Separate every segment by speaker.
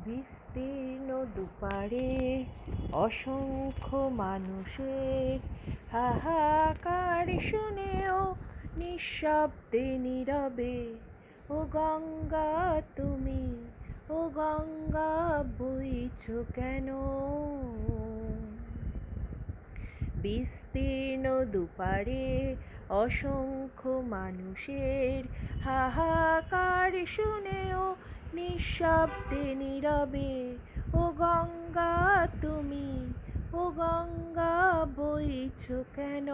Speaker 1: বিস্তীর্ণ দুপারে অসংখ্য মানুষের হাহাকার শুনেও নিঃশব্দে নীরবে ও গঙ্গা তুমি, ও গঙ্গা বইছ কেন? বিস্তীর্ণ দুপারে অসংখ্য মানুষের হাহাকার শুনেও নিঃশব্দে নীরবে ও গঙ্গা তুমি, ও গঙ্গা বইছ কেন?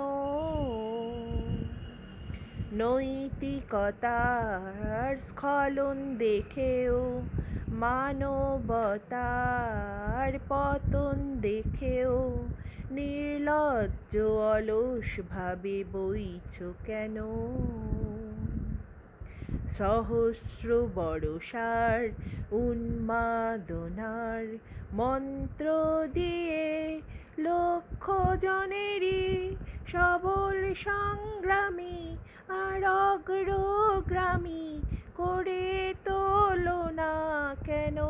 Speaker 1: নৈতিকতার স্খলন দেখেও, মানবতার পতন দেখেও নির্লজ্জ অলস ভাবে বইছ কেন? সহস্র বর্ষার উন্মাদনার মন্ত্র দিয়ে লক্ষ জনেরই সবল সংগ্রামী আর অগ্রগামী করে তোলো না কেন?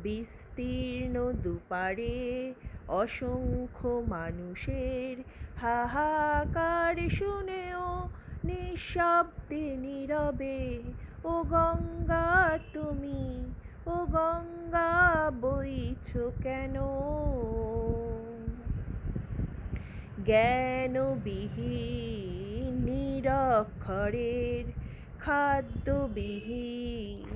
Speaker 1: বিস্তীর্ণ দুপারে অসংখ্য মানুষের হাহাকার শুনেও নিঃশব্দে নীরবে ও গঙ্গা তুমি, ও গঙ্গা বইছ কেন? জ্ঞানবিহীন নিরক্ষরের খাদ্যবিহীন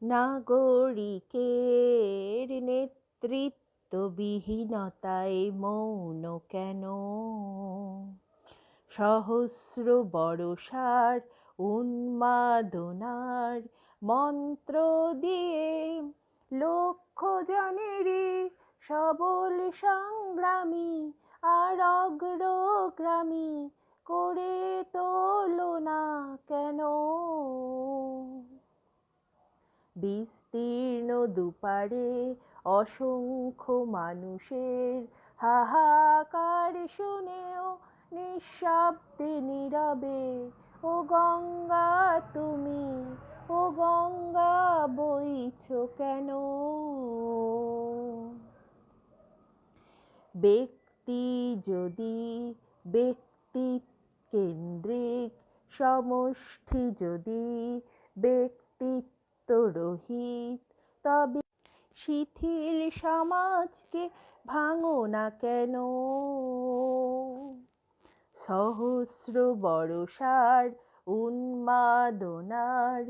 Speaker 1: নাগরিকের নেতৃত্ববিহীনতায় মৌন কেন? সহস্র বর্ষার উন্মাদনার মন্ত্র দিয়ে লক্ষ জনেরই সবল সংগ্রামী আর অগ্রগামী করে তোলো না কেন? বিস্তীর্ণ দুপারে অসংখ্য মানুষের হাহাকার শুনেও নিঃশব্দে নীরবে ও গঙ্গা তুমি, ও গঙ্গা বইছ কেন? ব্যক্তি যদি ব্যক্তি কেন্দ্রিক, সমষ্টি যদি ব্যক্তিত্ব রহিত, তবে শিথিল সমাজকে ভাঙো না কেন? সহস্র বর্ষার উন্মাদনার